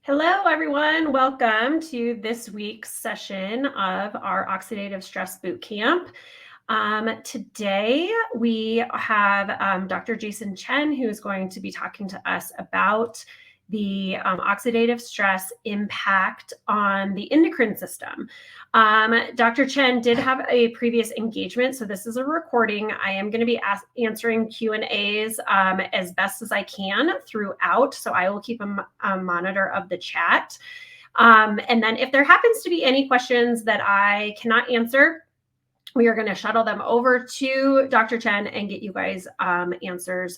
Hello, everyone. Welcome to this week's session of our Oxidative Stress Boot Camp. Today, we have Dr. Jason Chen, who is going to be talking to us about the oxidative stress impact on the endocrine system. Dr. Chen did have a previous engagement, so this is a recording. I am going to be answering Q&As as best as I can throughout, so I will keep a monitor of the chat. And then if there happens to be any questions that I cannot answer, we are going to shuttle them over to Dr. Chen and get you guys answers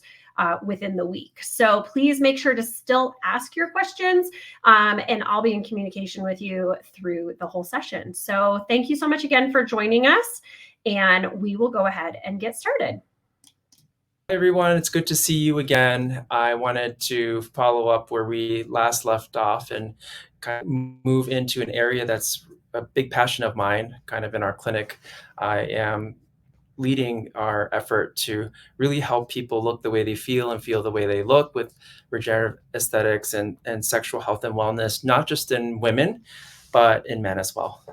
within the week. So please make sure to still ask your questions, and I'll be in communication with you through the whole session. So thank you so much again for joining us, and we will go ahead and get started. Hi everyone, it's good to see you again. I wanted to follow up where we last left off and kind of move into an area that's a big passion of mine, kind of in our clinic. I am leading our effort to really help people look the way they feel and feel the way they look with regenerative aesthetics and sexual health and wellness, not just in women, but in men as well.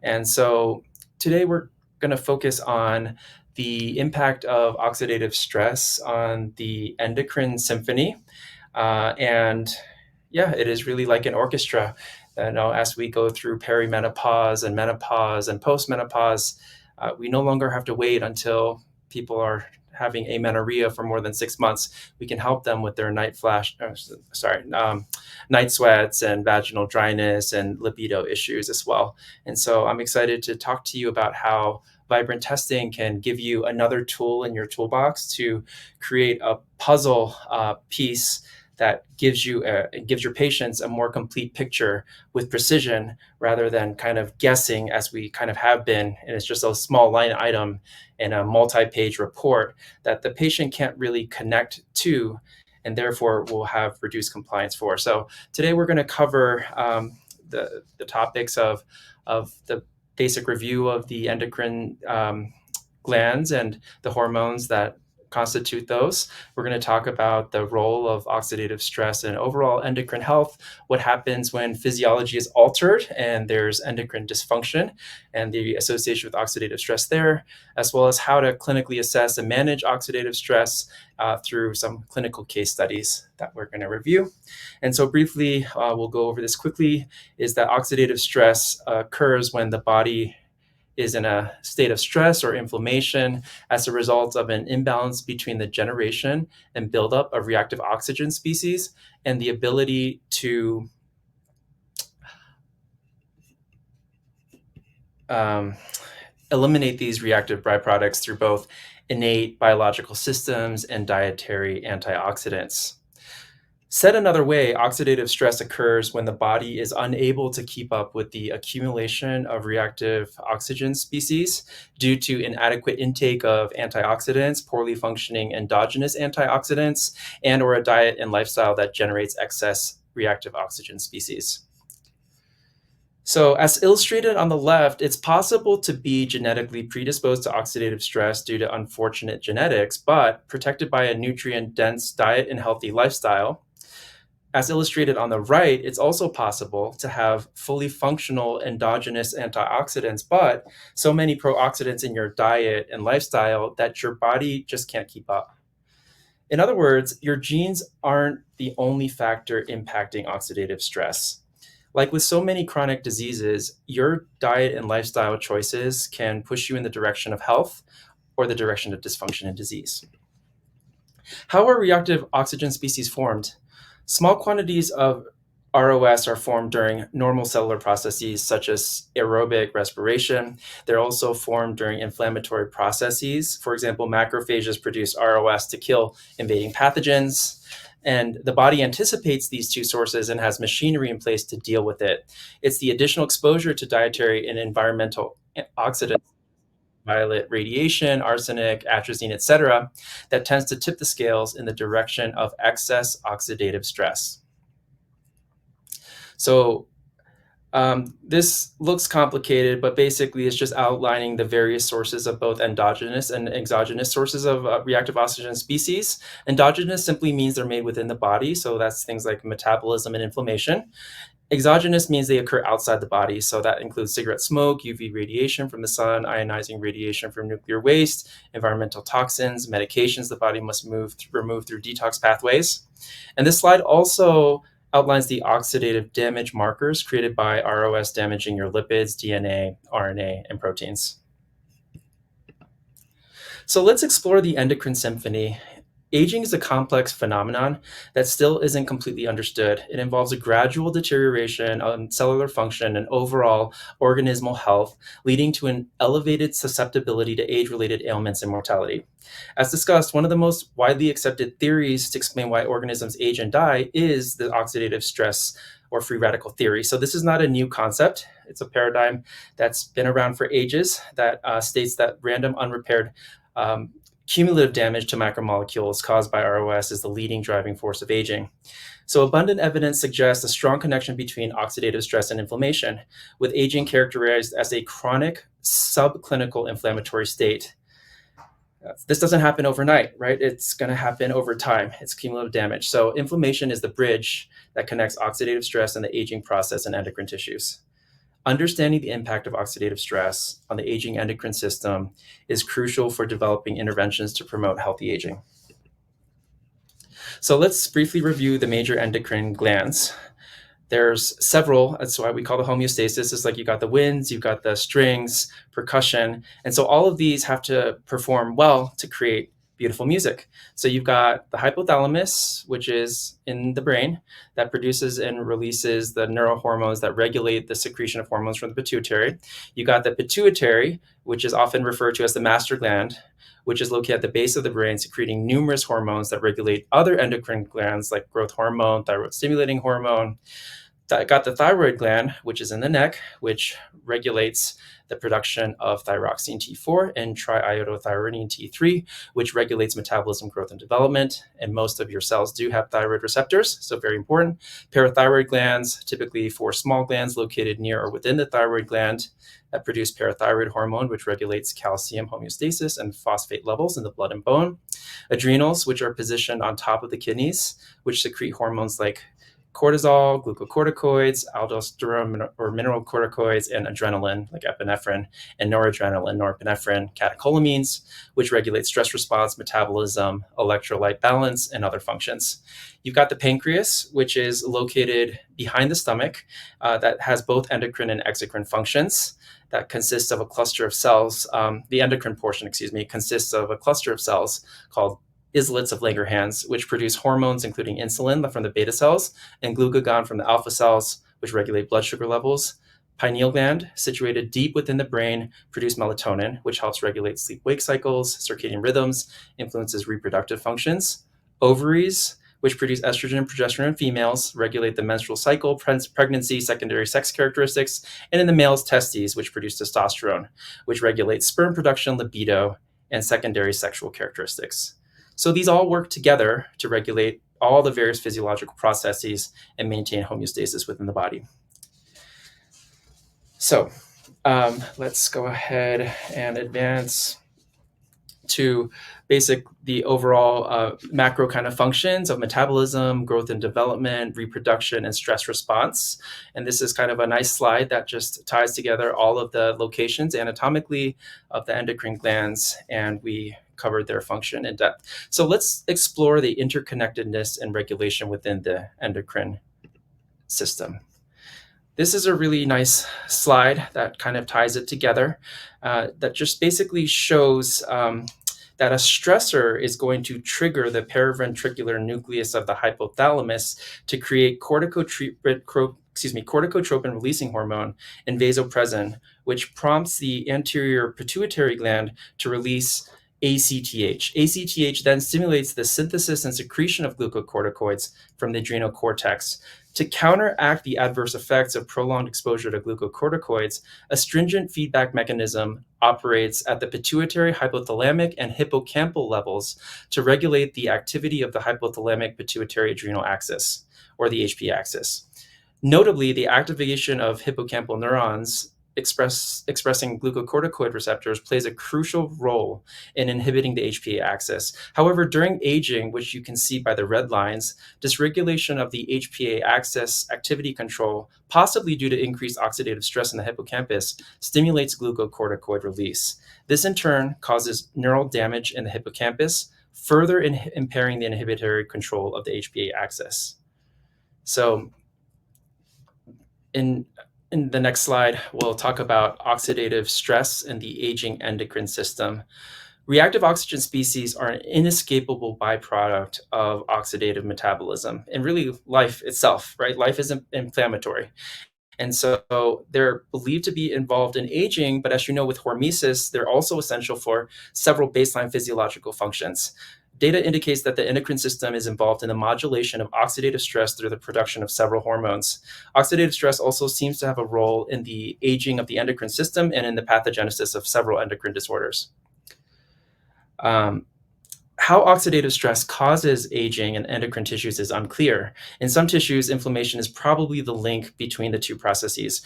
And so today we're going to focus on the impact of oxidative stress on the endocrine symphony. And yeah, it is really like an orchestra. As we go through perimenopause and menopause and postmenopause, we no longer have to wait until people are having amenorrhea for more than 6 months. We can help them with their night sweats and vaginal dryness and libido issues as well. And so I'm excited to talk to you about how vibrant testing can give you another tool in your toolbox to create a puzzle piece that gives your patients a more complete picture with precision rather than kind of guessing as we kind of have been. And it's just a small line item in a multi-page report that the patient can't really connect to and therefore will have reduced compliance for. So today we're going to cover the topics of the basic review of the endocrine glands and the hormones that constitute those. We're going to talk about the role of oxidative stress and overall endocrine health, what happens when physiology is altered and there's endocrine dysfunction and the association with oxidative stress there, as well as how to clinically assess and manage oxidative stress through some clinical case studies that we're going to review. And so briefly, we'll go over this quickly, is that oxidative stress occurs when the body is in a state of stress or inflammation as a result of an imbalance between the generation and buildup of reactive oxygen species and the ability to eliminate these reactive byproducts through both innate biological systems and dietary antioxidants. Said another way, oxidative stress occurs when the body is unable to keep up with the accumulation of reactive oxygen species due to inadequate intake of antioxidants, poorly functioning endogenous antioxidants, and or a diet and lifestyle that generates excess reactive oxygen species. So as illustrated on the left, it's possible to be genetically predisposed to oxidative stress due to unfortunate genetics, but protected by a nutrient-dense diet and healthy lifestyle. As illustrated on the right, it's also possible to have fully functional endogenous antioxidants, but so many pro-oxidants in your diet and lifestyle that your body just can't keep up. In other words, your genes aren't the only factor impacting oxidative stress. Like with so many chronic diseases, your diet and lifestyle choices can push you in the direction of health or the direction of dysfunction and disease. How are reactive oxygen species formed? Small quantities of ROS are formed during normal cellular processes such as aerobic respiration. They're also formed during inflammatory processes. For example, macrophages produce ROS to kill invading pathogens. And the body anticipates these two sources and has machinery in place to deal with it. It's the additional exposure to dietary and environmental oxidants, violet radiation, arsenic, atrazine, etc., that tends to tip the scales in the direction of excess oxidative stress. So This looks complicated, but basically it's just outlining the various sources of both endogenous and exogenous sources of reactive oxygen species. Endogenous simply means they're made within the body, so that's things like metabolism and inflammation. Exogenous means they occur outside the body, so that includes cigarette smoke, UV radiation from the sun, ionizing radiation from nuclear waste, environmental toxins, medications the body must remove through detox pathways. And this slide also outlines the oxidative damage markers created by ROS damaging your lipids, DNA, RNA, and proteins. So let's explore the endocrine symphony. Aging is a complex phenomenon that still isn't completely understood. It involves a gradual deterioration on cellular function and overall organismal health, leading to an elevated susceptibility to age-related ailments and mortality. As discussed, one of the most widely accepted theories to explain why organisms age and die is the oxidative stress or free radical theory. So this is not a new concept. It's a paradigm that's been around for ages that states that random unrepaired cumulative damage to macromolecules caused by ROS is the leading driving force of aging. So abundant evidence suggests a strong connection between oxidative stress and inflammation, with aging characterized as a chronic subclinical inflammatory state. This doesn't happen overnight, right? It's going to happen over time. It's cumulative damage. So inflammation is the bridge that connects oxidative stress and the aging process in endocrine tissues. Understanding the impact of oxidative stress on the aging endocrine system is crucial for developing interventions to promote healthy aging. So let's briefly review the major endocrine glands. There's several, that's why we call the homeostasis. It's like you got the winds, you've got the strings, percussion. And so all of these have to perform well to create beautiful music. So you've got the hypothalamus, which is in the brain, that produces and releases the neurohormones that regulate the secretion of hormones from the pituitary. You got the pituitary, which is often referred to as the master gland, which is located at the base of the brain, secreting numerous hormones that regulate other endocrine glands like growth hormone, thyroid stimulating hormone. Got the thyroid gland, which is in the neck, which regulates the production of thyroxine T4 and triiodothyronine T3, which regulates metabolism, growth, and development. And most of your cells do have thyroid receptors, so very important. Parathyroid glands, typically 4 small glands located near or within the thyroid gland that produce parathyroid hormone, which regulates calcium homeostasis and phosphate levels in the blood and bone. Adrenals, which are positioned on top of the kidneys, which secrete hormones like cortisol, glucocorticoids, aldosterone or mineralocorticoids, and adrenaline like epinephrine, and noradrenaline, norepinephrine, catecholamines, which regulate stress response, metabolism, electrolyte balance, and other functions. You've got the pancreas, which is located behind the stomach, that has both endocrine and exocrine functions. That consists of a cluster of cells. The endocrine portion, consists of a cluster of cells called islets of Langerhans, which produce hormones including insulin from the beta cells and glucagon from the alpha cells, which regulate blood sugar levels. Pineal gland, situated deep within the brain, produce melatonin, which helps regulate sleep-wake cycles, circadian rhythms, influences reproductive functions. Ovaries, which produce estrogen and progesterone in females, regulate the menstrual cycle, pregnancy, secondary sex characteristics, and in the male's testes, which produce testosterone, which regulates sperm production, libido, and secondary sexual characteristics. So these all work together to regulate all the various physiological processes and maintain homeostasis within the body. So let's go ahead and advance to the overall macro kind of functions of metabolism, growth and development, reproduction, and stress response. And this is kind of a nice slide that just ties together all of the locations anatomically of the endocrine glands, and we covered their function in depth. So let's explore the interconnectedness and regulation within the endocrine system. This is a really nice slide that kind of ties it together, that just basically shows that a stressor is going to trigger the paraventricular nucleus of the hypothalamus to create corticotropin releasing hormone and vasopressin, which prompts the anterior pituitary gland to release ACTH. ACTH then stimulates the synthesis and secretion of glucocorticoids from the adrenal cortex. To counteract the adverse effects of prolonged exposure to glucocorticoids, a stringent feedback mechanism operates at the pituitary, hypothalamic, and hippocampal levels to regulate the activity of the hypothalamic pituitary adrenal axis, or the HP axis. Notably, the activation of hippocampal neurons expressing glucocorticoid receptors plays a crucial role in inhibiting the HPA axis. However, during aging, which you can see by the red lines, dysregulation of the HPA axis activity control, possibly due to increased oxidative stress in the hippocampus, stimulates glucocorticoid release. This in turn causes neural damage in the hippocampus, further impairing the inhibitory control of the HPA axis. So in the next slide, we'll talk about oxidative stress and the aging endocrine system. Reactive oxygen species are an inescapable byproduct of oxidative metabolism and really life itself, right? Life is inflammatory. And so they're believed to be involved in aging, but as you know, with hormesis, they're also essential for several baseline physiological functions. Data indicates that the endocrine system is involved in the modulation of oxidative stress through the production of several hormones. Oxidative stress also seems to have a role in the aging of the endocrine system and in the pathogenesis of several endocrine disorders. How oxidative stress causes aging in endocrine tissues is unclear. In some tissues, inflammation is probably the link between the two processes.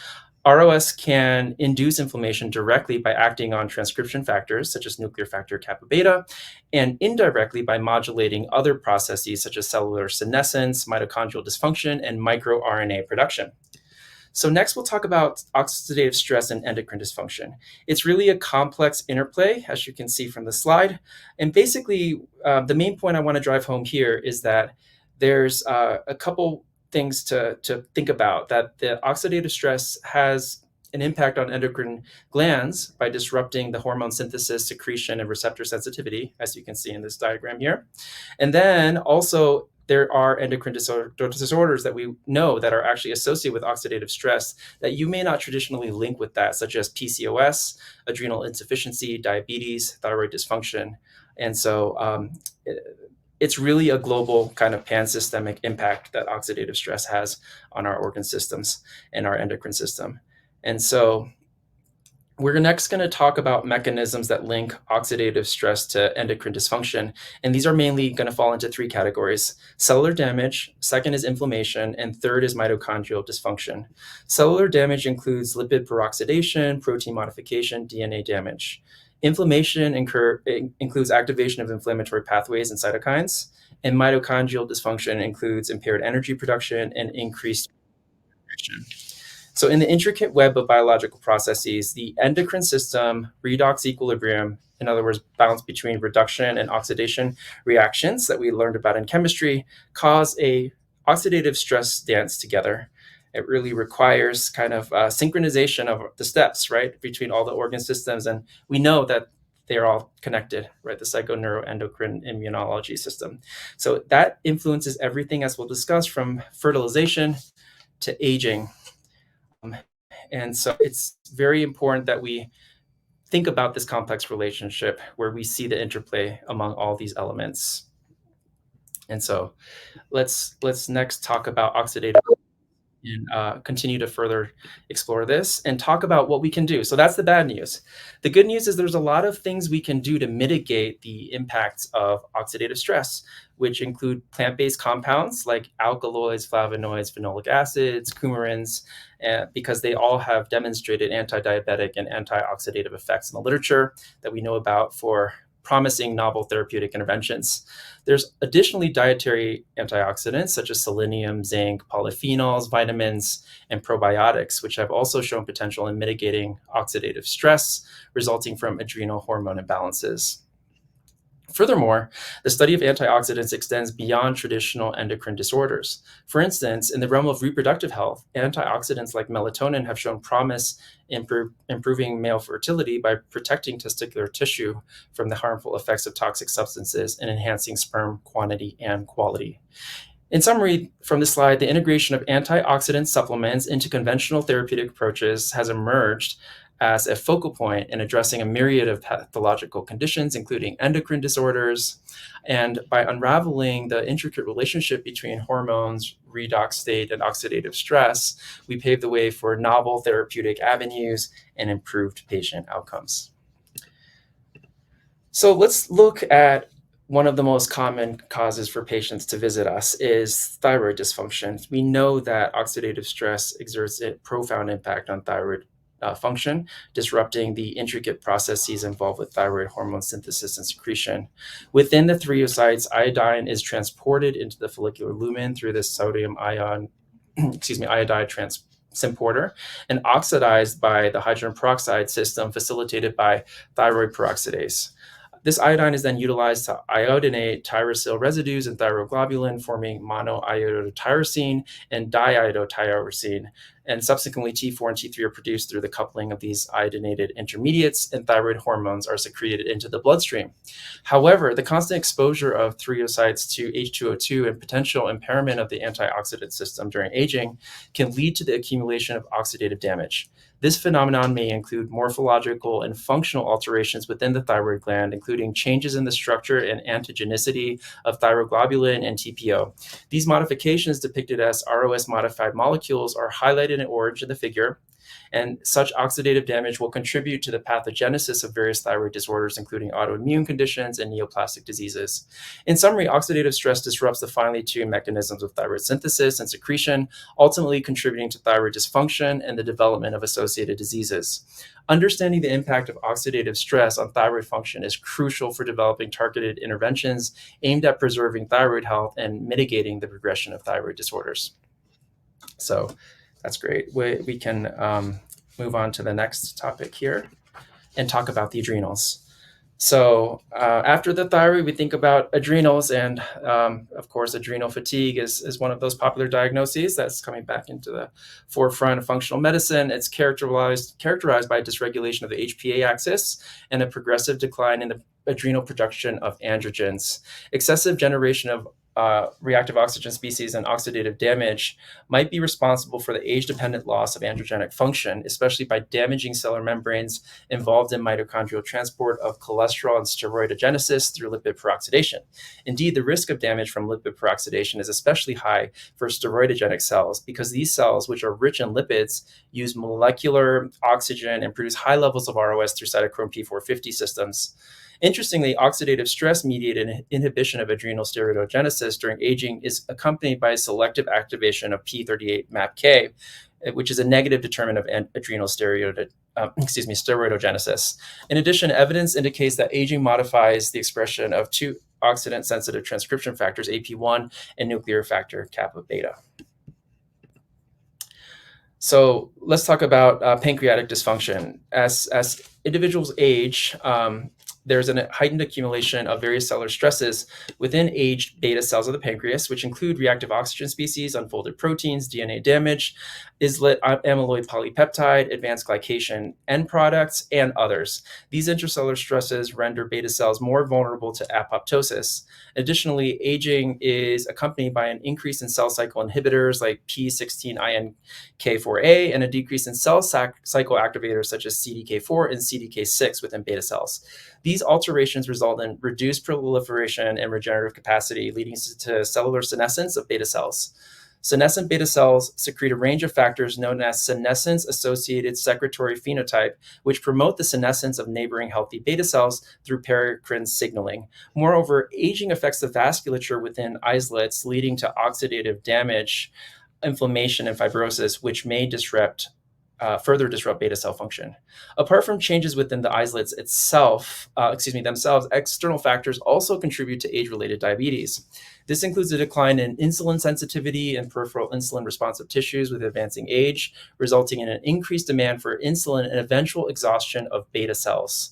ROS can induce inflammation directly by acting on transcription factors, such as nuclear factor kappa beta, and indirectly by modulating other processes, such as cellular senescence, mitochondrial dysfunction, and microRNA production. So next, we'll talk about oxidative stress and endocrine dysfunction. It's really a complex interplay, as you can see from the slide. And basically, the main point I want to drive home here is that there's a couple things to think about, that the oxidative stress has an impact on endocrine glands by disrupting the hormone synthesis, secretion, and receptor sensitivity, as you can see in this diagram here. And then also, there are endocrine disorders that we know that are actually associated with oxidative stress that you may not traditionally link with that, such as PCOS, adrenal insufficiency, diabetes, thyroid dysfunction. And so it's really a global kind of pan-systemic impact that oxidative stress has on our organ systems and our endocrine system. And so we're next going to talk about mechanisms that link oxidative stress to endocrine dysfunction. And these are mainly going to fall into three categories: cellular damage, second is inflammation, and third is mitochondrial dysfunction. Cellular damage includes lipid peroxidation, protein modification, DNA damage. Inflammation includes activation of inflammatory pathways and cytokines. And mitochondrial dysfunction includes impaired energy production and increased secretion. So in the intricate web of biological processes, the endocrine system redox equilibrium, in other words, balance between reduction and oxidation reactions that we learned about in chemistry, cause a oxidative stress dance together. It really requires kind of synchronization of the steps, right, between all the organ systems. And we know that they're all connected, right? The psychoneuroendocrine immunology system. So that influences everything, as we'll discuss, from fertilization to aging. And so it's very important that we think about this complex relationship where we see the interplay among all these elements. And so let's next talk about oxidative and continue to further explore this and talk about what we can do. So that's the bad news. The good news is there's a lot of things we can do to mitigate the impacts of oxidative stress, which include plant-based compounds like alkaloids, flavonoids, phenolic acids, coumarins, because they all have demonstrated anti-diabetic and antioxidative effects in the literature that we know about for promising novel therapeutic interventions. There's additionally dietary antioxidants such as selenium, zinc, polyphenols, vitamins, and probiotics, which have also shown potential in mitigating oxidative stress resulting from adrenal hormone imbalances. Furthermore, the study of antioxidants extends beyond traditional endocrine disorders. For instance, in the realm of reproductive health, antioxidants like melatonin have shown promise in improving male fertility by protecting testicular tissue from the harmful effects of toxic substances and enhancing sperm quantity and quality. In summary, from this slide, the integration of antioxidant supplements into conventional therapeutic approaches has emerged as a focal point in addressing a myriad of pathological conditions, including endocrine disorders. And by unraveling the intricate relationship between hormones, redox state, and oxidative stress, we pave the way for novel therapeutic avenues and improved patient outcomes. So let's look at one of the most common causes for patients to visit us is thyroid dysfunction. We know that oxidative stress exerts a profound impact on thyroid function, disrupting the intricate processes involved with thyroid hormone synthesis and secretion. Within the thyrocytes, iodine is transported into the follicular lumen through the sodium ion, iodide transporter, and oxidized by the hydrogen peroxide system facilitated by thyroid peroxidase. This iodine is then utilized to iodinate tyrosyl residues in thyroglobulin, forming monoiodotyrosine and diiodotyrosine. And subsequently, T4 and T3 are produced through the coupling of these iodinated intermediates, and thyroid hormones are secreted into the bloodstream. However, the constant exposure of thyrocytes to H2O2 and potential impairment of the antioxidant system during aging can lead to the accumulation of oxidative damage. This phenomenon may include morphological and functional alterations within the thyroid gland, including changes in the structure and antigenicity of thyroglobulin and TPO. These modifications, depicted as ROS-modified molecules, are highlighted in orange in the figure, and such oxidative damage will contribute to the pathogenesis of various thyroid disorders, including autoimmune conditions and neoplastic diseases. In summary, oxidative stress disrupts the finely tuned mechanisms of thyroid synthesis and secretion, ultimately contributing to thyroid dysfunction and the development of associated diseases. Understanding the impact of oxidative stress on thyroid function is crucial for developing targeted interventions aimed at preserving thyroid health and mitigating the progression of thyroid disorders. So that's great. We can move on to the next topic here and talk about the adrenals. So after the thyroid, we think about adrenals, and of course, adrenal fatigue is one of those popular diagnoses that's coming back into the forefront of functional medicine. It's characterized by dysregulation of the HPA axis and a progressive decline in the adrenal production of androgens. Excessive generation of reactive oxygen species and oxidative damage might be responsible for the age-dependent loss of androgenic function, especially by damaging cellular membranes involved in mitochondrial transport of cholesterol and steroidogenesis through lipid peroxidation. Indeed, the risk of damage from lipid peroxidation is especially high for steroidogenic cells because these cells, which are rich in lipids, use molecular oxygen and produce high levels of ROS through cytochrome P450 systems. Interestingly, oxidative stress-mediated inhibition of adrenal steroidogenesis during aging is accompanied by a selective activation of P38-MAPK, which is a negative determinant of adrenal steroidogenesis. In addition, evidence indicates that aging modifies the expression of two oxidant-sensitive transcription factors, AP1 and nuclear factor kappa beta. So let's talk about pancreatic dysfunction. As individuals age, there's a heightened accumulation of various cellular stresses within aged beta cells of the pancreas, which include reactive oxygen species, unfolded proteins, DNA damage, islet amyloid polypeptide, advanced glycation end products, and others. These intracellular stresses render beta cells more vulnerable to apoptosis. Additionally, aging is accompanied by an increase in cell cycle inhibitors like P16INK4A and a decrease in cell cycle activators such as CDK4 and CDK6 within beta cells. These alterations result in reduced proliferation and regenerative capacity, leading to cellular senescence of beta cells. Senescent beta cells secrete a range of factors known as senescence-associated secretory phenotype, which promote the senescence of neighboring healthy beta cells through paracrine signaling. Moreover, aging affects the vasculature within islets, leading to oxidative damage, inflammation, and fibrosis, which may further disrupt beta cell function. Apart from changes within the islets themselves, external factors also contribute to age-related diabetes. This includes a decline in insulin sensitivity and peripheral insulin-responsive tissues with advancing age, resulting in an increased demand for insulin and eventual exhaustion of beta cells.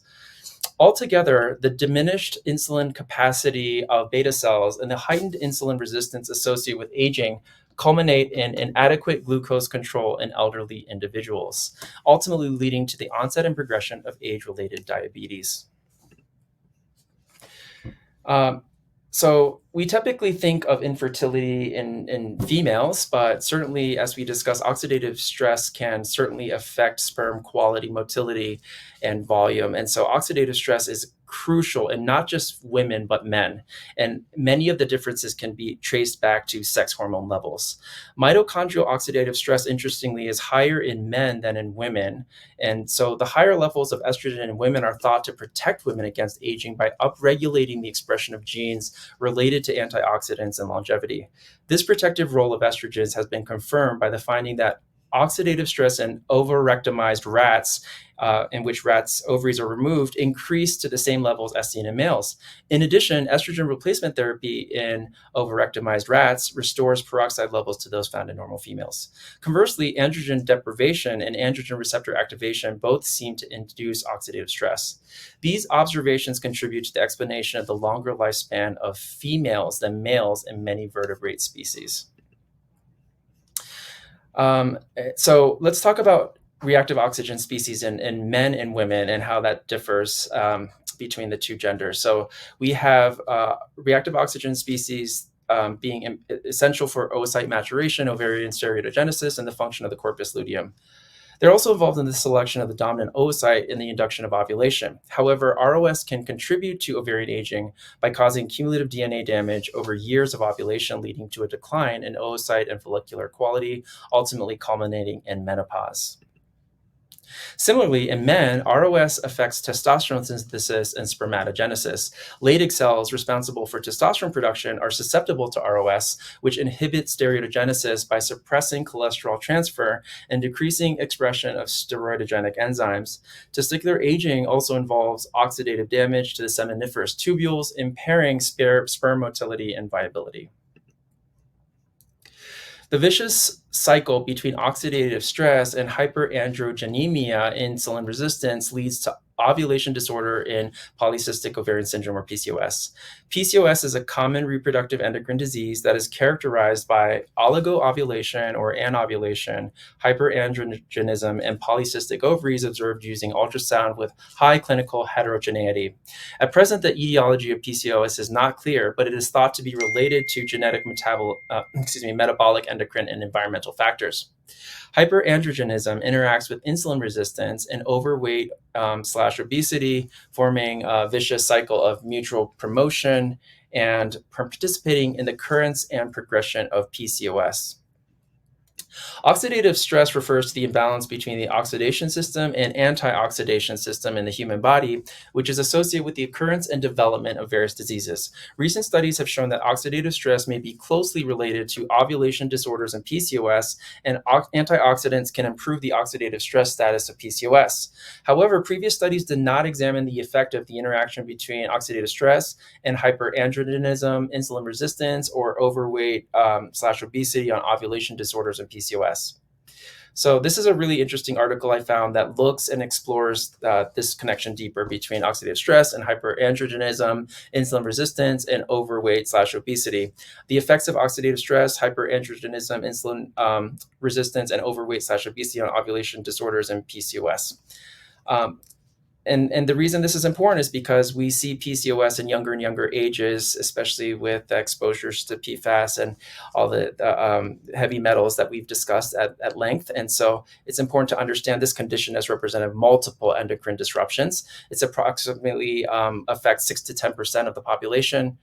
Altogether, the diminished insulin capacity of beta cells and the heightened insulin resistance associated with aging culminate in inadequate glucose control in elderly individuals, ultimately leading to the onset and progression of age-related diabetes. So we typically think of infertility in females, but certainly as we discuss, oxidative stress can certainly affect sperm quality, motility, and volume. And so oxidative stress is crucial in not just women, but men. And many of the differences can be traced back to sex hormone levels. Mitochondrial oxidative stress, interestingly, is higher in men than in women. And so the higher levels of estrogen in women are thought to protect women against aging by upregulating the expression of genes related to antioxidants and longevity. This protective role of estrogens has been confirmed by the finding that oxidative stress in ovarectomized rats, in which rats' ovaries are removed, increased to the same levels as seen in males. In addition, estrogen replacement therapy in ovarectomized rats restores peroxide levels to those found in normal females. Conversely, androgen deprivation and androgen receptor activation both seem to induce oxidative stress. These observations contribute to the explanation of the longer lifespan of females than males in many vertebrate species. So let's talk about reactive oxygen species in men and women and how that differs between the two genders. So we have reactive oxygen species being essential for oocyte maturation, ovarian steroidogenesis, and the function of the corpus luteum. They're also involved in the selection of the dominant oocyte in the induction of ovulation. However, ROS can contribute to ovarian aging by causing cumulative DNA damage over years of ovulation, leading to a decline in oocyte and follicular quality, ultimately culminating in menopause. Similarly, in men, ROS affects testosterone synthesis and spermatogenesis. Leydig cells responsible for testosterone production are susceptible to ROS, which inhibits steroidogenesis by suppressing cholesterol transfer and decreasing expression of steroidogenic enzymes. Testicular aging also involves oxidative damage to the seminiferous tubules, impairing sperm motility and viability. The vicious cycle between oxidative stress and hyperandrogenemia insulin resistance leads to ovulation disorder in polycystic ovarian syndrome, or PCOS. PCOS is a common reproductive endocrine disease that is characterized by oligoovulation or anovulation, hyperandrogenism, and polycystic ovaries observed using ultrasound with high clinical heterogeneity. At present, the etiology of PCOS is not clear, but it is thought to be related to genetic metabolic, endocrine, and environmental factors. Hyperandrogenism interacts with insulin resistance and overweight / obesity, forming a vicious cycle of mutual promotion and participating in the currents and progression of PCOS. Oxidative stress refers to the imbalance between the oxidation system and antioxidation system in the human body, which is associated with the occurrence and development of various diseases. Recent studies have shown that oxidative stress may be closely related to ovulation disorders and PCOS, and antioxidants can improve the oxidative stress status of PCOS. However, previous studies did not examine the effect of the interaction between oxidative stress and hyperandrogenism, insulin resistance, or overweight / obesity on ovulation disorders and PCOS. So this is a really interesting article I found that looks and explores this connection deeper between oxidative stress and hyperandrogenism, insulin resistance, and overweight / obesity. The effects of oxidative stress, hyperandrogenism, insulin resistance, and overweight / obesity on ovulation disorders and PCOS. And the reason this is important is because we see PCOS in younger and younger ages, especially with exposures to PFAS and all the heavy metals that we've discussed at length. And so it's important to understand this condition as representative of multiple endocrine disruptions. It's approximately affects 6 to 10% of the population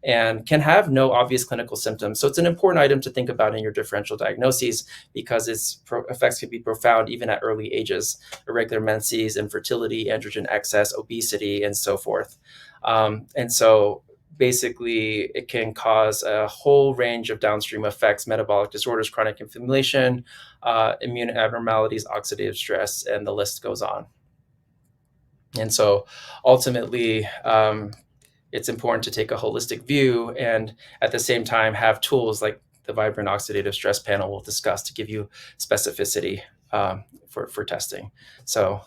and can have no obvious clinical symptoms. So it's an important item to think about in your differential diagnoses because its effects can be profound even at early ages: irregular menses, infertility, androgen excess, obesity, and so forth. And so basically it can cause a whole range of downstream effects: metabolic disorders, chronic inflammation, immune abnormalities, oxidative stress, and the list goes on. And so ultimately, it's important to take a holistic view and at the same time have tools like the Vibrant Oxidative Stress Panel we'll discuss to give you specificity for testing. So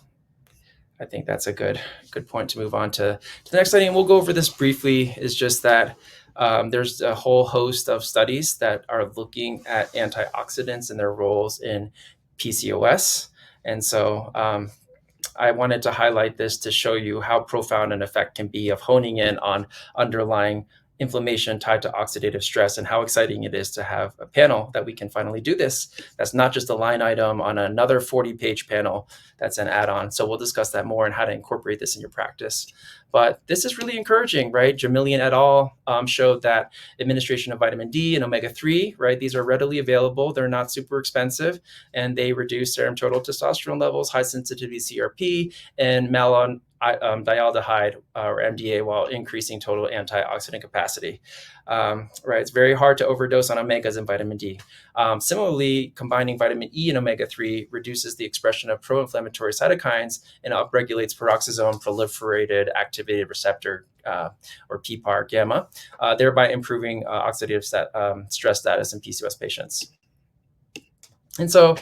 I think that's a good point to move on to the next study. And we'll go over this briefly. Is just that there's a whole host of studies that are looking at antioxidants and their roles in PCOS. And so I wanted to highlight this to show you how profound an effect can be of honing in on underlying inflammation tied to oxidative stress, and how exciting it is to have a panel that we can finally do this. That's not just a line item on another 40-page panel that's an add-on. So we'll discuss that more and how to incorporate this in your practice. But this is really encouraging, right? Jamilian et al. Showed that administration of vitamin D and omega-3, right? These are readily available. They're not super expensive, and they reduce serum total testosterone levels, high sensitivity CRP, and malondialdehyde or MDA while increasing total antioxidant capacity. Right, it's very hard to overdose on omegas and vitamin D. Similarly, combining vitamin E and omega-3 reduces the expression of pro-inflammatory cytokines and upregulates peroxisome proliferated activated receptor or PPAR gamma, thereby improving oxidative stress status in PCOS patients. And so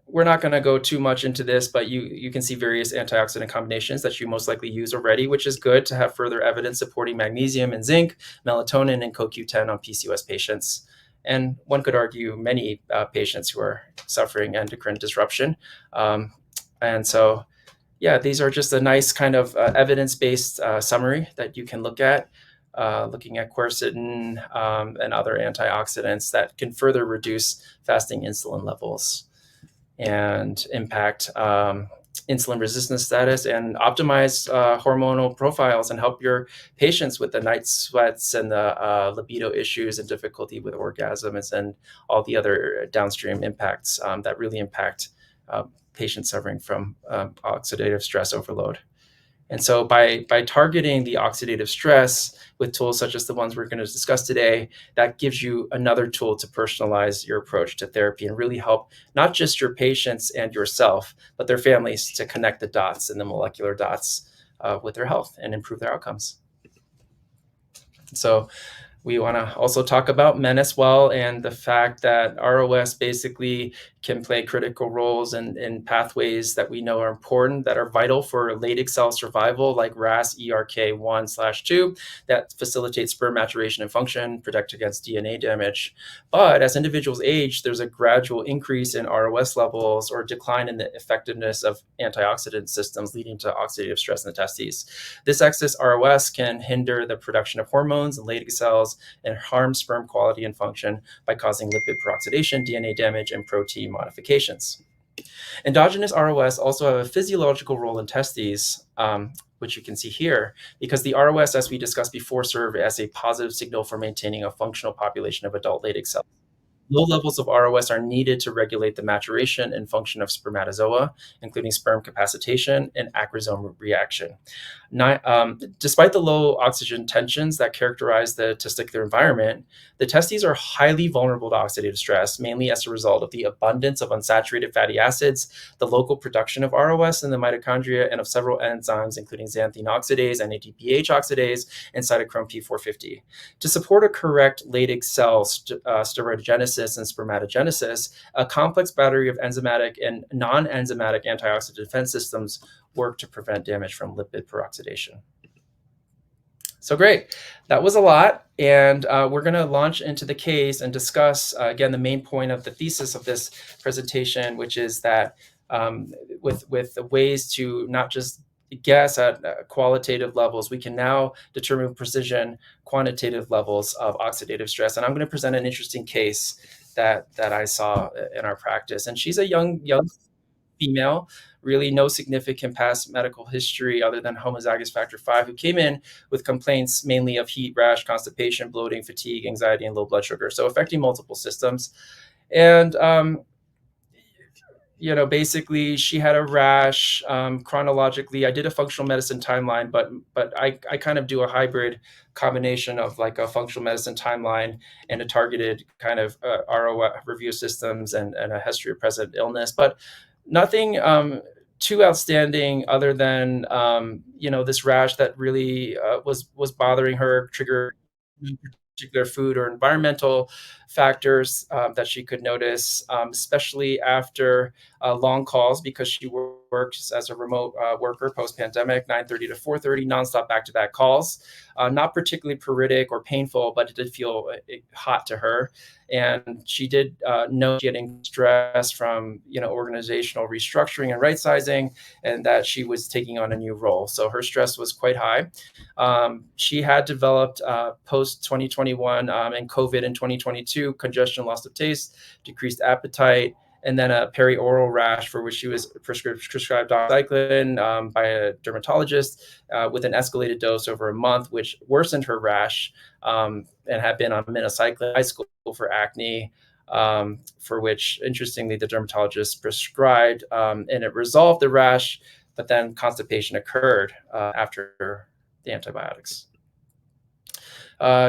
we're not going to go too much into this, but you can see various antioxidant combinations that you most likely use already, which is good to have further evidence supporting magnesium and zinc, melatonin, and CoQ10 on PCOS patients. And one could argue many patients who are suffering endocrine disruption. And so, yeah, these are just a nice kind of evidence-based summary that you can look at. Looking at quercetin and other antioxidants that can further reduce fasting insulin levels and impact insulin resistance status and optimize hormonal profiles and help your patients with the night sweats and the libido issues and difficulty with orgasms and all the other downstream impacts that really impact patients suffering from oxidative stress overload. And so by targeting the oxidative stress with tools such as the ones we're going to discuss today, that gives you another tool to personalize your approach to therapy and really help not just your patients and yourself, but their families to connect the dots and the molecular dots with their health and improve their outcomes. So we want to also talk about men as well, and the fact that ROS basically can play critical roles in pathways that we know are important, that are vital for Leydig cell survival, like RAS ERK1/2, that facilitates sperm maturation and function, protect against DNA damage. But as individuals age, there's a gradual increase in ROS levels or decline in the effectiveness of antioxidant systems, leading to oxidative stress in the testes. This excess ROS can hinder the production of hormones and Leydig cells and harm sperm quality and function by causing lipid peroxidation, DNA damage, and protein modifications. Endogenous ROS also have a physiological role in testes, which you can see here, because the ROS, as we discussed before, serve as a positive signal for maintaining a functional population of adult Leydig cells. Low levels of ROS are needed to regulate the maturation and function of spermatozoa, including sperm capacitation and acrosome reaction. Despite the low oxygen tensions that characterize the testicular environment, the testes are highly vulnerable to oxidative stress, mainly as a result of the abundance of unsaturated fatty acids, the local production of ROS in the mitochondria, and of several enzymes, including xanthine oxidase, NADPH oxidase, and cytochrome P450. To support a correct Leydig cell steroidogenesis and spermatogenesis, a complex battery of enzymatic and non-enzymatic antioxidant defense systems work to prevent damage from lipid peroxidation. So great, that was a lot, and we're going to launch into the case and discuss, again, the main point of the thesis of this presentation, which is that with the ways to not just guess at qualitative levels, we can now determine with precision quantitative levels of oxidative stress. And I'm going to present an interesting case that I saw in our practice. And she's a young female, really no significant past medical history other than homozygous factor V, who came in with complaints mainly of heat, rash, constipation, bloating, fatigue, anxiety, and low blood sugar, so affecting multiple systems. And basically she had a rash. Chronologically, I did a functional medicine timeline, but I kind of do a hybrid combination of like a functional medicine timeline and a targeted kind of RO review systems and a history of present illness, but nothing too outstanding other than this rash that really was bothering her, triggered particular food or environmental factors that she could notice, especially after long calls because she works as a remote worker post-pandemic, 9:30 to 4:30, nonstop back-to-back calls. Not particularly pruritic or painful, but it did feel hot to her. And she did know getting stress from organizational restructuring and right sizing, and that she was taking on a new role. So her stress was quite high. She had developed post 2021 and COVID in 2022 congestion, loss of taste, decreased appetite, and then a perioral rash for which she was prescribed doxycycline by a dermatologist with an escalated dose over a month, which worsened her rash, and had been on minocycline in high school for acne, for which, interestingly, the dermatologist prescribed, and it resolved the rash, but then constipation occurred after the antibiotics.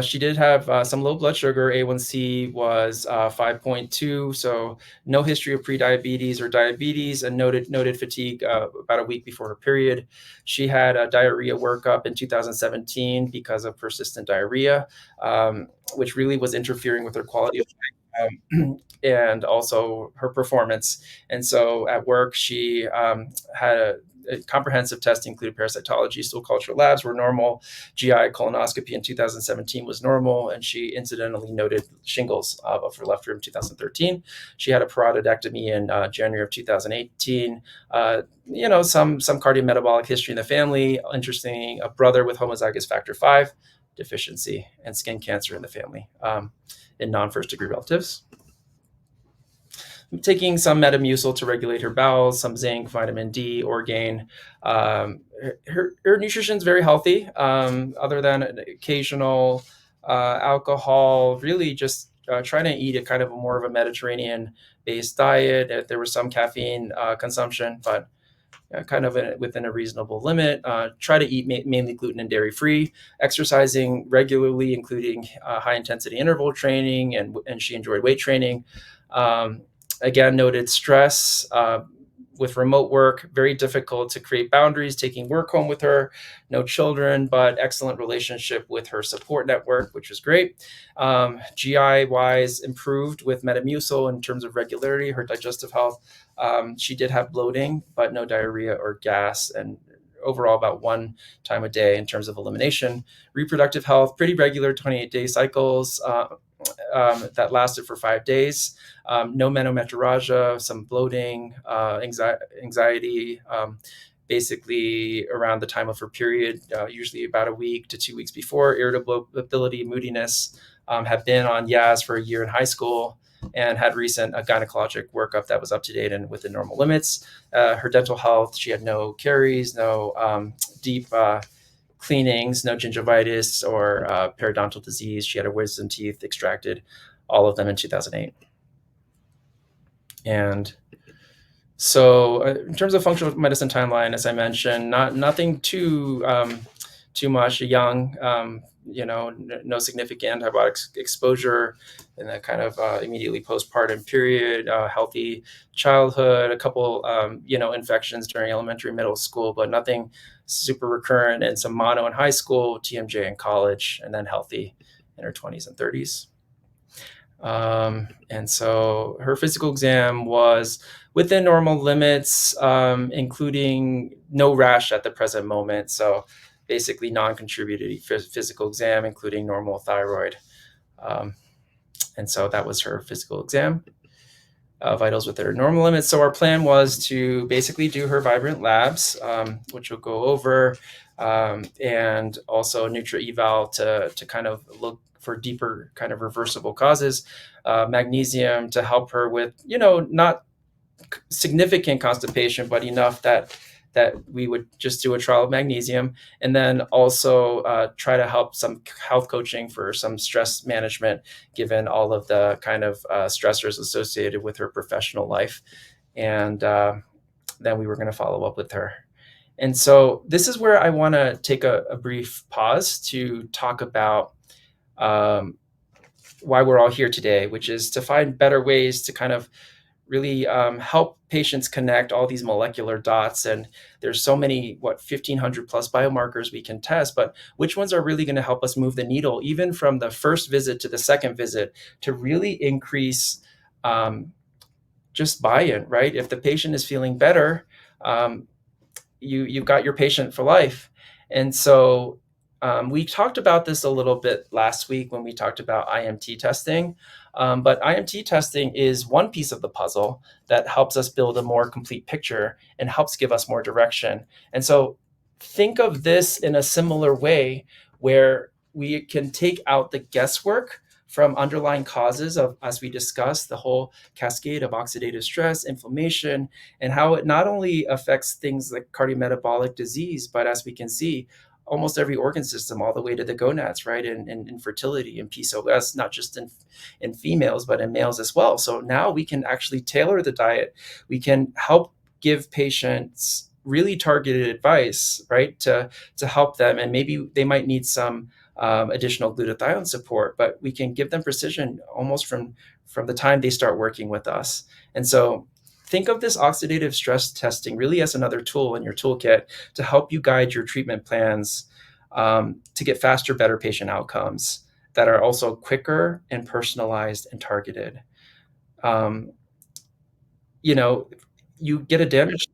She did have some low blood sugar. A1C was 5.2, so no history of prediabetes or diabetes, and noted fatigue about a week before her period. She had a diarrhea workup in 2017 because of persistent diarrhea, which really was interfering with her quality of life. And also her performance. And so at work, she had a comprehensive testing included parasitology, stool culture labs were normal. GI colonoscopy in 2017 was normal, and she incidentally noted shingles of her left rib in 2013. She had a parotidectomy in January of 2018. Some cardiometabolic history in the family. Interesting, a brother with homozygous factor V deficiency and skin cancer in the family in non-first degree relatives. Taking some Metamucil to regulate her bowels, some zinc, vitamin D, Orgain. Her nutrition is very healthy, other than an occasional alcohol, really just trying to eat a kind of more of a Mediterranean-based diet. There was some caffeine consumption, but kind of within a reasonable limit. Try to eat mainly gluten and dairy-free, exercising regularly, including high-intensity interval training, and she enjoyed weight training. Again, noted stress with remote work, very difficult to create boundaries, taking work home with her, no children, but excellent relationship with her support network, which was great. GI-wise, improved with Metamucil in terms of regularity, her digestive health. She did have bloating, but no diarrhea or gas, and overall about one time a day in terms of elimination. Reproductive health, pretty regular 28-day cycles that lasted for 5 days. No menometrorrhagia, some bloating, anxiety, basically around the time of her period, usually about a week to 2 weeks before. Irritability, moodiness, had been on Yaz for a year in high school, and had recent gynecologic workup that was up to date and within normal limits. Her dental health, she had no caries, no deep cleanings, no gingivitis or periodontal disease. She had her wisdom teeth extracted, all of them in 2008. And so in terms of functional medicine timeline, as I mentioned, nothing too much, young, no significant antibiotic exposure in that kind of immediately postpartum period, healthy childhood, a couple, infections during elementary, middle school, but nothing super recurrent, and some mono in high school, TMJ in college, and then healthy in her 20s and 30s. And so her physical exam was within normal limits, including no rash at the present moment. So basically non-contributory physical exam, including normal thyroid. And so that was her physical exam. Vitals with their normal limits. So our plan was to basically do her vibrant labs, which we'll go over, and also Nutri-Eval to kind of look for deeper kind of reversible causes, magnesium to help her with, not significant constipation, but enough that we would just do a trial of magnesium, and then also try to help some health coaching for some stress management, given all of the kind of stressors associated with her professional life. And then we were going to follow up with her. And so this is where I want to take a brief pause to talk about why we're all here today, which is to find better ways to kind of really help patients connect all these molecular dots. And there's so many, 1,500 plus biomarkers we can test, but which ones are really going to help us move the needle, even from the first visit to the second visit, to really increase just buy-in, right? If the patient is feeling better, you've got your patient for life. And so we talked about this a little bit last week when we talked about IMT testing. But IMT testing is one piece of the puzzle that helps us build a more complete picture and helps give us more direction. And so think of this in a similar way where we can take out the guesswork from underlying causes of, as we discussed, the whole cascade of oxidative stress, inflammation, and how it not only affects things like cardiometabolic disease, but as we can see, almost every organ system, all the way to the gonads, right? And infertility and PCOS, not just in females, but in males as well. So now we can actually tailor the diet. We can help give patients really targeted advice, right? To help them. And maybe they might need some additional glutathione support, but we can give them precision almost from the time they start working with us. And so think of this oxidative stress testing really as another tool in your toolkit to help you guide your treatment plans to get faster, better patient outcomes that are also quicker and personalized and targeted. Um, you get a damage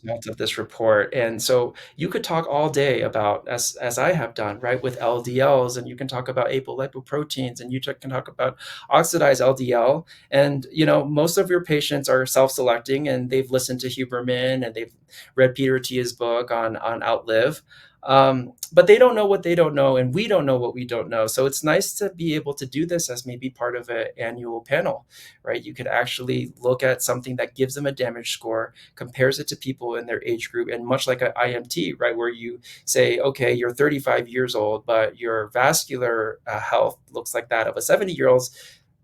result of this report. And so you could talk all day about, as I have done, right, with LDLs, and you can talk about apolipoproteins, and you can talk about oxidized LDL. And, most of your patients are self-selecting, and they've listened to Huberman, and they've read Peter Attia's book on Outlive. But they don't know what they don't know, and we don't know what we don't know. So it's nice to be able to do this as maybe part of an annual panel, right? You could actually look at something that gives them a damage score, compares it to people in their age group, and much like an IMT, right, where you say, okay, you're 35 years old, but your vascular health looks like that of a 70-year-old,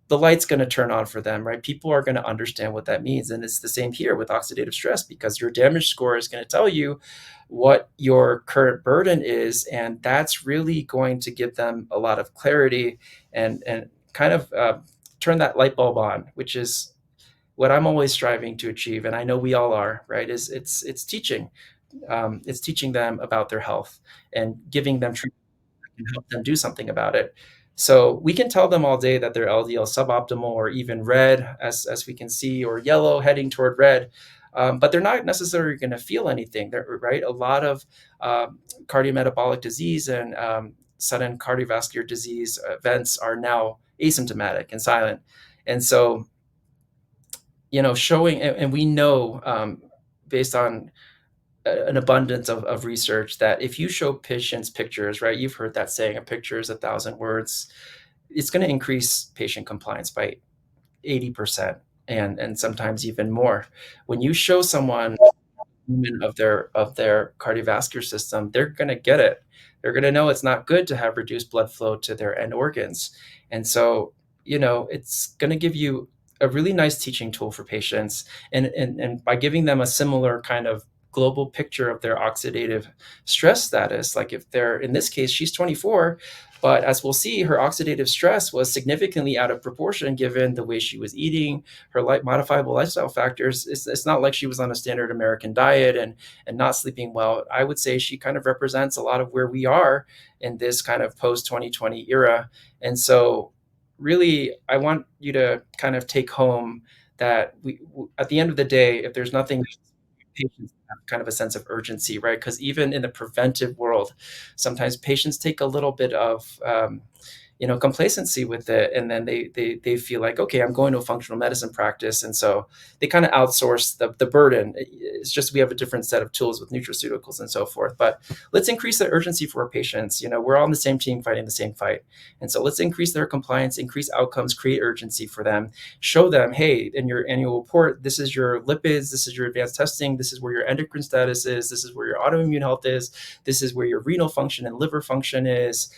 the light's going to turn on for them, right? People are going to understand what that means. And it's the same here with oxidative stress, because your damage score is going to tell you what your current burden is. And that's really going to give them a lot of clarity and kind of turn that light bulb on, which is what I'm always striving to achieve. And I know we all are, right? It's teaching. It's teaching them about their health and giving them treatment that can help them do something about it. So we can tell them all day that they're LDL suboptimal or even red, as we can see, or yellow heading toward red. But they're not necessarily going to feel anything, right? A lot of cardiometabolic disease and sudden cardiovascular disease events are now asymptomatic and silent. And so, showing, and we know based on an abundance of research that if you show patients pictures, right, you've heard that saying, a picture is 1,000 words, it's going to increase patient compliance by 80% and sometimes even more. When you show someone of their cardiovascular system, they're going to get it. They're going to know it's not good to have reduced blood flow to their end organs. And so, it's going to give you a really nice teaching tool for patients. And by giving them a similar kind of global picture of their oxidative stress status, like if they're, in this case, she's 24, but as we'll see, her oxidative stress was significantly out of proportion given the way she was eating, her modifiable lifestyle factors. It's not like she was on a standard American diet and not sleeping well. I would say she kind of represents a lot of where we are in this kind of post-2020 era. And so really, I want you to kind of take home that at the end of the day, if there's nothing, patients have kind of a sense of urgency, right? Because even in the preventive world, sometimes patients take a little bit of complacency with it, and then they feel like, okay, I'm going to a functional medicine practice, and so they kind of outsource the burden. It's just we have a different set of tools with nutraceuticals and so forth. But let's increase the urgency for our patients. We're all on the same team fighting the same fight, and so let's increase their compliance, increase outcomes, create urgency for them. Show them, hey, in your annual report, this is your lipids, this is your advanced testing, this is where your endocrine status is, this is where your autoimmune health is, this is where your renal function and liver function is.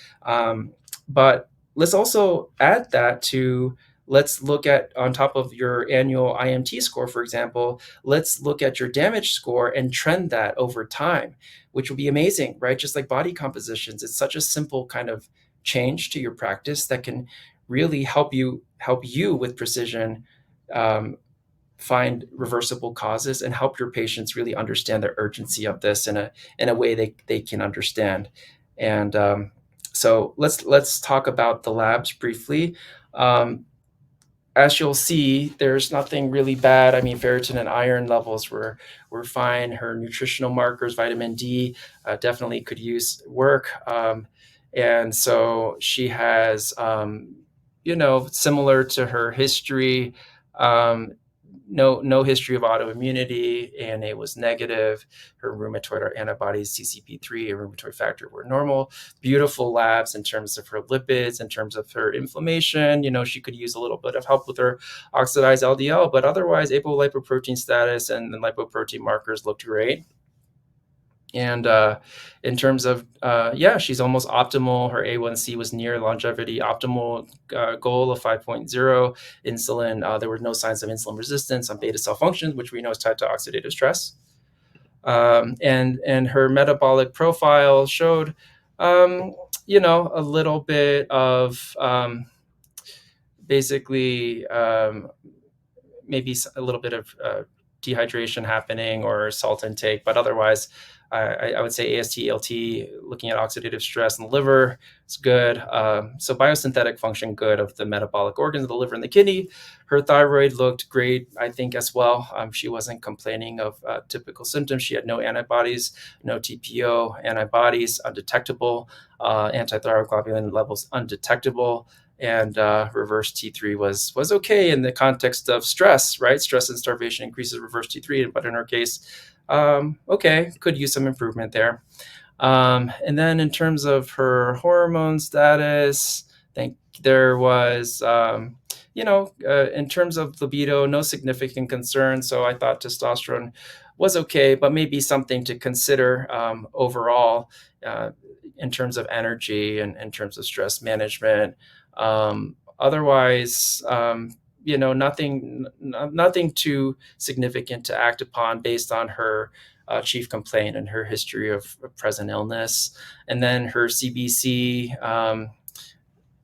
But let's also add that to, let's look at, on top of your annual IMT score, for example, let's look at your damage score and trend that over time, which will be amazing, right? Just like body compositions, it's such a simple kind of change to your practice that can really help you with precision, find reversible causes and help your patients really understand the urgency of this in a way they can understand. And so let's talk about the labs briefly. as you'll see, there's nothing really bad. I mean, ferritin and iron levels were fine. Her nutritional markers, vitamin D, definitely could use work. And so she has, similar to her history, no history of autoimmunity. ANA was negative. Her rheumatoid antibodies, CCP3 and rheumatoid factor, were normal. Beautiful labs in terms of her lipids, in terms of her inflammation. She could use a little bit of help with her oxidized LDL, but otherwise apolipoprotein status and lipoprotein markers looked great. And in terms of, she's almost optimal. Her A1C was near longevity optimal goal of 5.0. Insulin, there were no signs of insulin resistance on beta cell function, which we know is tied to oxidative stress. And her metabolic profile showed, a little bit of basically maybe a little bit of dehydration happening or salt intake, but otherwise, I would say AST, ALT, looking at oxidative stress in the liver, is good. So biosynthetic function good of the metabolic organs of the liver and the kidney. Her thyroid looked great, I think, as well. She wasn't complaining of typical symptoms. She had no antibodies, no TPO antibodies, undetectable. Antithyroid globulin levels undetectable. And reverse T3 was okay in the context of stress, right? Stress and starvation increases reverse T3, but in her case, okay, could use some improvement there. And then in terms of her hormone status, I think there was, in terms of libido, no significant concern. So I thought testosterone was okay, but maybe something to consider overall in terms of energy and in terms of stress management. Otherwise, nothing too significant to act upon based on her chief complaint and her history of present illness. And then her CBC,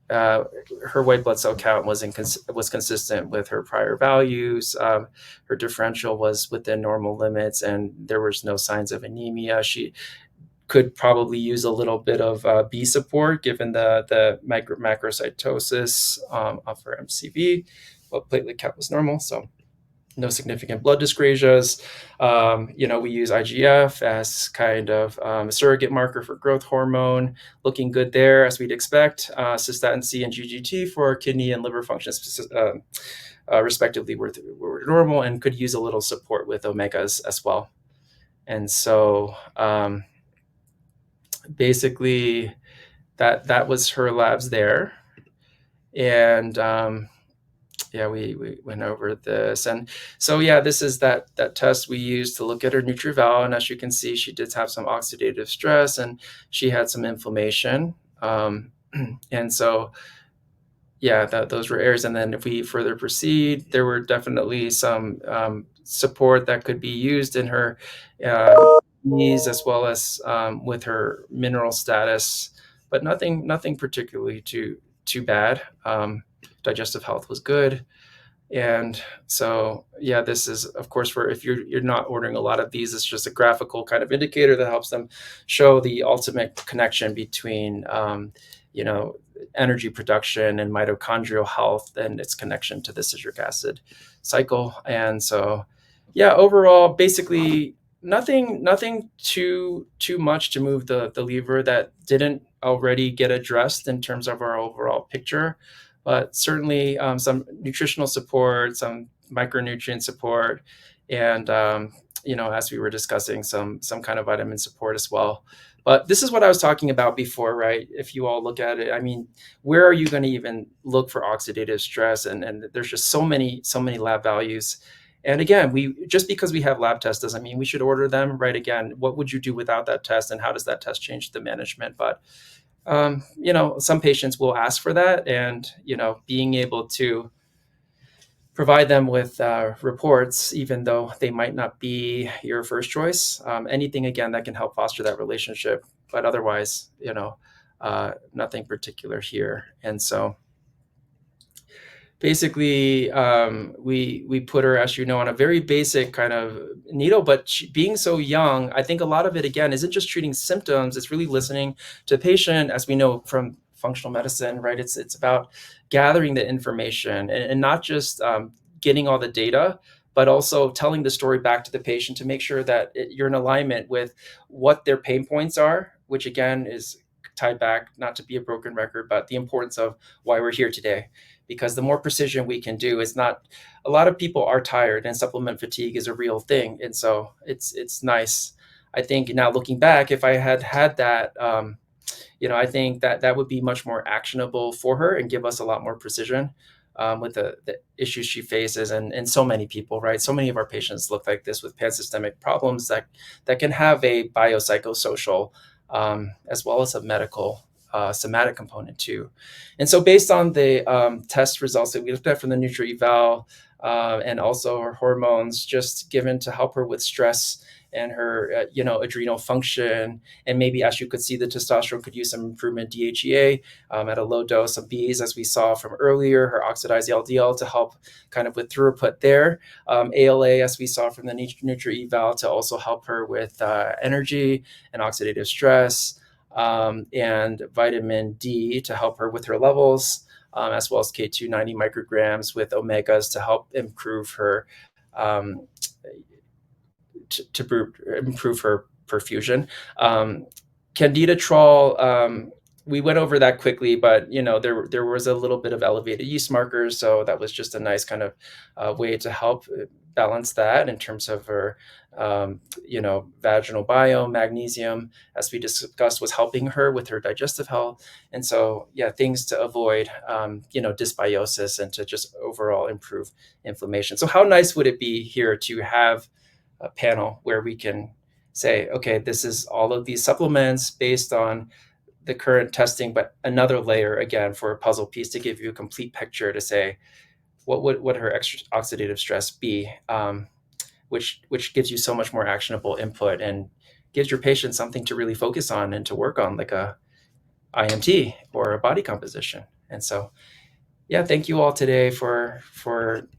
her white blood cell count was consistent with her prior values. Her differential was within normal limits, and there was no signs of anemia. She could probably use a little bit of B support given the macrocytosis of her MCV, but platelet count was normal, so no significant blood dyscrasias. We use IGF as kind of a surrogate marker for growth hormone, looking good there as we'd expect. Cystatin C and GGT for kidney and liver functions respectively were normal and could use a little support with omegas as well. And so basically that was her labs there. And we went over this. And so this is that test we used to look at her Nutri-Eval, and as you can see, she did have some oxidative stress and she had some inflammation. And so those were areas. And then if we further proceed, there were definitely some support that could be used in her knees as well as with her mineral status, but nothing particularly too bad. Digestive health was good. And so this is, of course, for if you're not ordering a lot of these, it's just a graphical kind of indicator that helps them show the ultimate connection between energy production and mitochondrial health and its connection to the citric acid cycle. And so overall, basically nothing too much to move the lever that didn't already get addressed in terms of our overall picture, but certainly some nutritional support, some micronutrient support, and as we were discussing, some kind of vitamin support as well. But this is what I was talking about before, right? If you all look at it, I mean, where are you going to even look for oxidative stress? And there's just so many lab values. And again, just because we have lab tests doesn't mean we should order them, right? Again, what would you do without that test, and how does that test change the management? But some patients will ask for that, and being able to provide them with reports, even though they might not be your first choice. Anything again that can help foster that relationship, but otherwise, nothing particular here. And so basically, we put her, as you know, on a very basic kind of needle, but being so young, I think a lot of it, again, isn't just treating symptoms, it's really listening to the patient. As we know from functional medicine, right? It's about gathering the information and not just getting all the data, but also telling the story back to the patient to make sure that you're in alignment with what their pain points are, which again is tied back, not to be a broken record, but the importance of why we're here today. Because the more precision we can do, it's not, a lot of people are tired and supplement fatigue is a real thing. And so it's nice. I think now looking back, if I had that, I think that would be much more actionable for her and give us a lot more precision with the issues she faces, and so many people, right? So many of our patients look like this with pansystemic problems that can have a biopsychosocial as well as a medical somatic component too. And so based on the test results that we looked at from the Nutri-Eval and also her hormones just given to help her with stress and her adrenal function, and maybe as you could see, the testosterone could use some improvement, DHEA at a low dose, some Bs as we saw from earlier, her oxidized LDL to help kind of with throughput there, ALA as we saw from the Nutri-Eval to also help her with energy and oxidative stress, and vitamin D to help her with her levels, as well as K2 90 micrograms with omegas to help improve her to improve her perfusion. Candidatrol, we went over that quickly, but there was a little bit of elevated yeast markers, so that was just a nice kind of way to help balance that in terms of her vaginal biome. Magnesium, as we discussed, was helping her with her digestive health. And so things to avoid dysbiosis and to just overall improve inflammation. So how nice would it be here to have a panel where we can say, okay, this is all of these supplements based on the current testing, but another layer again for a puzzle piece to give you a complete picture to say, what would her oxidative stress be, which gives you so much more actionable input and gives your patient something to really focus on and to work on, like a IMT or a body composition. And so, thank you all today for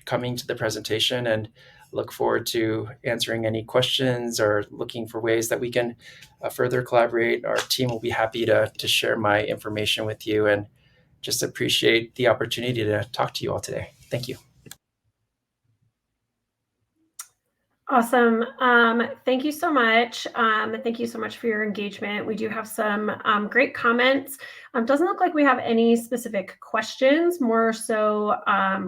coming to the presentation, and look forward to answering any questions or looking for ways that we can further collaborate. Our team will be happy to share my information with you, and just appreciate the opportunity to talk to you all today. Thank you. Awesome. Thank you so much. Thank you so much for your engagement. We do have some great comments. Doesn't look like we have any specific questions, more so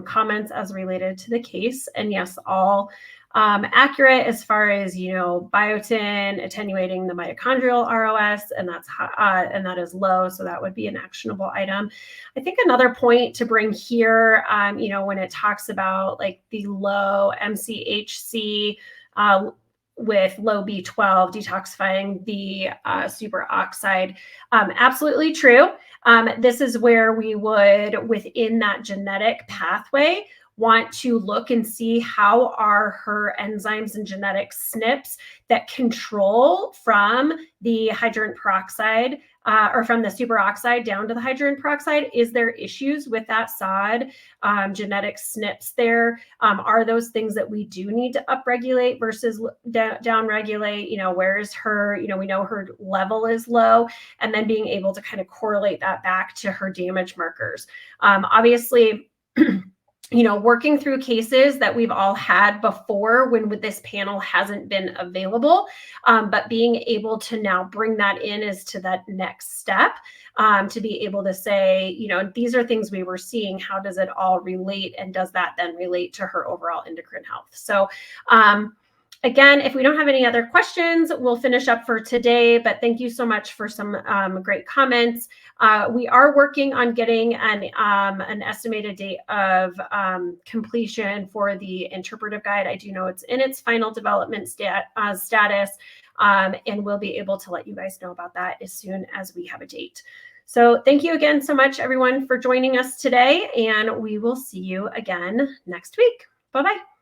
comments as related to the case. And yes, all accurate as far as, biotin attenuating the mitochondrial ROS, and that's and that is low. So that would be an actionable item. I think another point to bring here, when it talks about like the low MCHC with low B12 detoxifying the superoxide, absolutely true. This is where we would, within that genetic pathway, want to look and see how are her enzymes and genetic SNPs that control from the hydrogen peroxide or from the superoxide down to the hydrogen peroxide. Is there issues with that SOD genetic SNPs there? Are those things that we do need to upregulate versus downregulate? Where is her, we know her level is low, and then being able to kind of correlate that back to her damage markers. Obviously, working through cases that we've all had before when this panel hasn't been available, but being able to now bring that in as to that next step, to be able to say, these are things we were seeing, how does it all relate? And does that then relate to her overall endocrine health? So, again, if we don't have any other questions, we'll finish up for today, but thank you so much for some great comments. We are working on getting an estimated date of completion for the interpretive guide. I do know it's in its final development status, and we'll be able to let you guys know about that as soon as we have a date. So thank you again so much, everyone, for joining us today, and we will see you again next week. Bye-bye.